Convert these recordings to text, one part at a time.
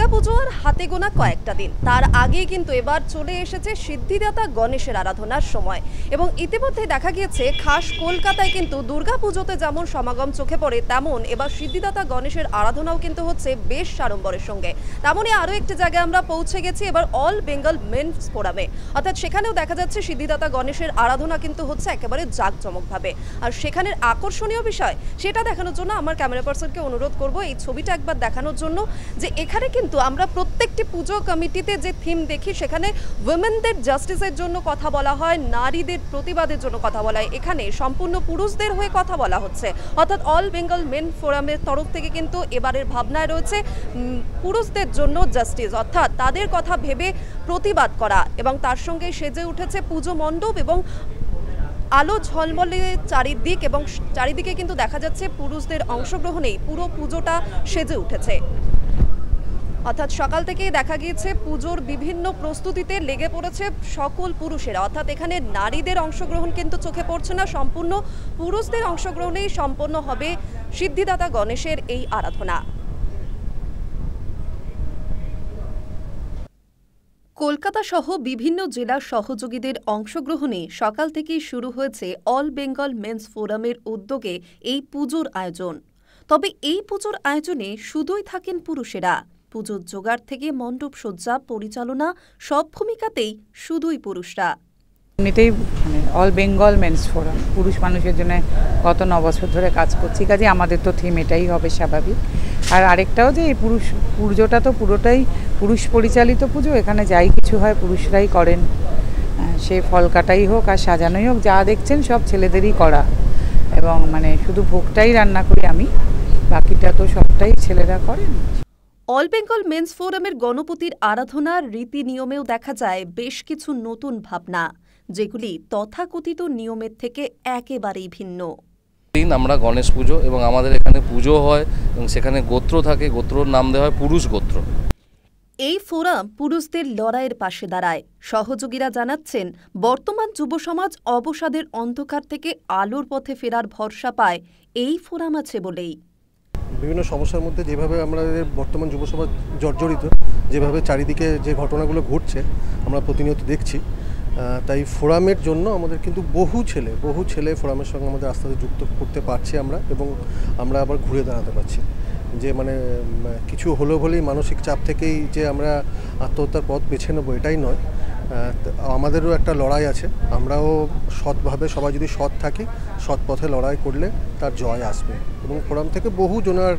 দুর্গাপুজোর হাতে গোনা কয়েকটা দিন, তার আগেই কিন্তু এবার চলে এসেছে সিদ্ধিদাতা গণেশের আরাধনার সময়। এবং ইতিমধ্যে দেখা গিয়েছে খাস কলকাতায় কিন্তু দুর্গাপুজোতে যেমন সমাগম চোখে পড়ে, তেমন এবার সিদ্ধিদাতা গণেশের আরাধনাও কিন্তু হচ্ছে বেশ সাড়ম্বরের সঙ্গে। তেমনই আরও একটি জায়গায় আমরা পৌঁছে গেছি এবার অল বেঙ্গল মেন্স ফোরামে, অর্থাৎ সেখানেও দেখা যাচ্ছে সিদ্ধিদাতা গণেশের আরাধনা কিন্তু হচ্ছে একেবারে জাঁকজমকভাবে। আর সেখানের আকর্ষণীয় বিষয় সেটা দেখানোর জন্য আমার ক্যামেরা পার্সনকে অনুরোধ করব এই ছবিটা একবার দেখানোর জন্য, যে এখানে কিন্তু আমরা প্রত্যেকটি পুজো কমিটিতে যে থিম দেখি সেখানে উইমেনদের জাস্টিসের জন্য কথা বলা হয়, নারীদের প্রতিবাদের জন্য কথা বলা হয়। এখানে সম্পূর্ণ পুরুষদের হয়ে কথা বলা হচ্ছে, অর্থাৎ অল বেঙ্গল মেন ফোরামের তরফ থেকে কিন্তু এবারের ভাবনায় রয়েছে পুরুষদের জন্য জাস্টিস, অর্থাৎ তাদের কথা ভেবে প্রতিবাদ করা। এবং তার সঙ্গে সেজে উঠেছে পুজো মণ্ডপ এবং আলো ঝলমলে চারিদিক, এবং চারিদিকে কিন্তু দেখা যাচ্ছে পুরুষদের অংশগ্রহণেই পুরো পুজোটা সেজে উঠেছে। অর্থাৎ সকাল থেকেই দেখা গিয়েছে পুজোর বিভিন্ন প্রস্তুতিতে লেগে পড়েছে সকল পুরুষেরা, অর্থাৎ এখানে নারীদের অংশগ্রহণ কিন্তু চোখে পড়ছে না, সম্পূর্ণ পুরুষদের অংশগ্রহণেই সম্পন্ন হবে সিদ্ধিদাতা গণেশের এই আরাধনা। কলকাতা সহ বিভিন্ন জেলার সহযোগীদের অংশগ্রহণে সকাল থেকেই শুরু হয়েছে অল বেঙ্গল মেন্স ফোরামের উদ্যোগে এই পুজোর আয়োজন। তবে এই পুজোর আয়োজনে শুধুই থাকেন পুরুষেরা। পুজোর জোগাড় থেকে মণ্ডপ সজ্জা পরিচালনা সব ভূমিকাতেই শুধুই পুরুষরা। এমনিতেই অল বেঙ্গল মেন্স ফোরাম পুরুষ মানুষের জন্য গত 9 বছর ধরে কাজ করছি, কাজে আমাদের তো থিম এটাই হবে স্বাভাবিক। আর আরেকটাও যে এই পুজোটা তো পুরোটাই পুরুষ পরিচালিত পুজো, এখানে যাই কিছু হয় পুরুষরাই করেন, সে ফল কাটাই হোক আর সাজানোই হোক, যা দেখছেন সব ছেলেদেরই করা। এবং শুধু ভোগটাই রান্না করি আমি, বাকিটা তো সবটাই ছেলেরা করেন। অল বেঙ্গল মেন্স ফোরামের গণপতির আরাধনার রীতি নিয়মেও দেখা যায় বেশ কিছু নতুন ভাবনা, যেগুলি তথাকথিত নিয়মের থেকে একেবারেই ভিন্ন। আমরা গণেশ পুজো এবং আমাদের এখানে পুজো হয় এবং সেখানে গোত্র থাকে, গোত্রর নাম দেওয়া হয় পুরুষ গোত্র। এই ফোরাম পুরুষদের লড়াইয়ের পাশে দাঁড়ায়। সহযোগীরা জানাচ্ছেন বর্তমান যুব সমাজ অবসাদের অন্ধকার থেকে আলোর পথে ফেরার ভরসা পায় এই ফোরাম আছে বলেই। বিভিন্ন সমস্যার মধ্যে যেভাবে আমাদের বর্তমান যুব সমাজ জর্জরিত, যেভাবে চারিদিকে যে ঘটনাগুলো ঘটছে আমরা প্রতিনিয়ত দেখছি, তাই ফোরামের জন্য আমাদের কিন্তু বহু ছেলে ফোরামের সঙ্গে আমাদের আস্তে আস্তে যুক্ত করতে পারছি আমরা, এবং আমরা আবার ঘুরে দাঁড়াতে পারছি। যে কিছু হলো বলেই মানসিক চাপ থেকেই যে আমরা আত্মহত্যার পথ বেছে নেবো এটাই নয়, আমাদেরও একটা লড়াই আছে। আমরাও সৎভাবে সবাই যদি সৎ থাকি, সৎ পথে লড়াই করলে তার জয় আসবে, এবং ফোরাম থেকে বহু জনের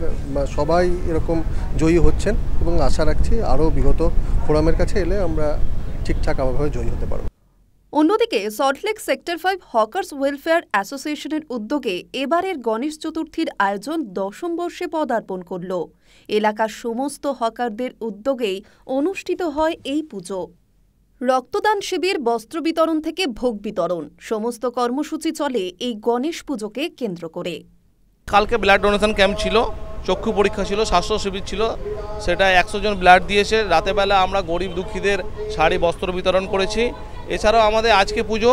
সবাই এরকম জয়ী হচ্ছেন, এবং আশা রাখছি আরও বিগত ফোরামের কাছে এলে আমরা ঠিকঠাক ভাবে জয়ী হতে পারব। অন্যদিকে সল্টলেক সেক্টর 5 হকার্স ওয়েলফেয়ার অ্যাসোসিয়েশনের উদ্যোগে এবারের গণেশ চতুর্থীর আয়োজন 10ম বর্ষে পদার্পণ করল। এলাকার সমস্ত হকারদের উদ্যোগেই অনুষ্ঠিত হয় এই পুজো। রক্তদান শিবির, বস্ত্র বিতরণ থেকে ভোগ বিতরণ, সমস্ত কর্মসূচি চলে এই গণেশ পুজোকে কেন্দ্র করে। কালকে ব্লাড ডোনেশন ক্যাম্প ছিল, চক্ষু পরীক্ষা ছিল, স্বাস্থ্য শিবির ছিল, সেটা 100 জন ব্লাড দিয়েছে। রাতেবেলা আমরা গরিব দুঃখীদের শাড়ি বস্ত্র বিতরণ করেছি। এছাড়াও আমাদের আজকে পুজো,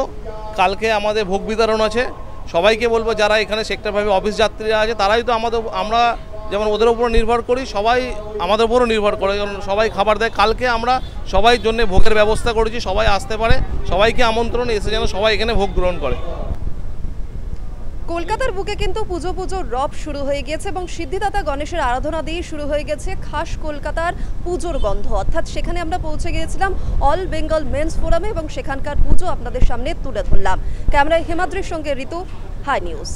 কালকে আমাদের ভোগ বিতরণ আছে। সবাইকে বলবো যারা এখানে সেক্টর 5 অফিস যাত্রীরা আছে তারাই তো আমরা যেমন ওদের উপর নির্ভর করি, সবাই আমাদের উপরও নির্ভর করে, সবাই খাবার দেয়। কালকে আমরা সবাই জন্য ভোগের ব্যবস্থা করেছি, সবাই আসতে পারে, সবাইকে আমন্ত্রণ, এসে যেন সবাই এখানে ভোগ গ্রহণ করে। কলকাতার বুকে কিন্তু পুজোর রব শুরু হয়ে গিয়েছে, এবং সিদ্ধিদাতা গণেশের আরাধনা দিয়ে শুরু হয়ে গেছে খাস কলকাতার পুজোর গন্ধ। অর্থাৎ সেখানে আমরা পৌঁছে গিয়েছিলাম অল বেঙ্গল মেন্স ফোরামে, এবং সেখানকার পুজো আপনাদের সামনে তুলে ধরলাম। ক্যামেরায় হিমাদ্রির সঙ্গে ঋতু, হাই নিউজ।